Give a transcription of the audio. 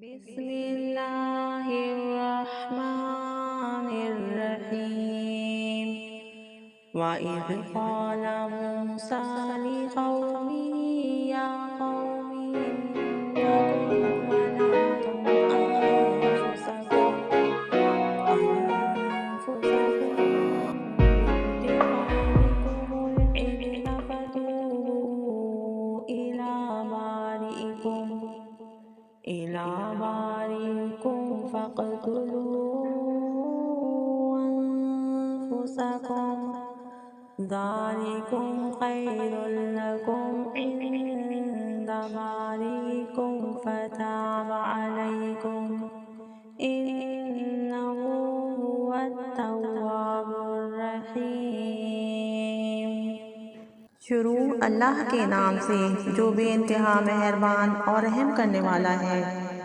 बिस्मिल्लाहिर्रहमानिर्रहीम। वइज़ क़ाल मूसा लिक़ौमिही या क़ौमि इन्नकुम ज़लमतुम अन्फुसकुम बिइत्तिख़ाज़िकुमुल इज्ल फ़तूबू इला बारिइकुम फ़क़्तुलू अन्फुसकुम ज़ालिकुम ख़ैरुल लकुम इन्द बारिइकुम फ़ताब अलैकुम इन्नहु हुवत-तव्वाबुर रहीम। शुरू अल्लाह के नाम से जो बेइंतहा मेहरबान और रहम करने वाला है।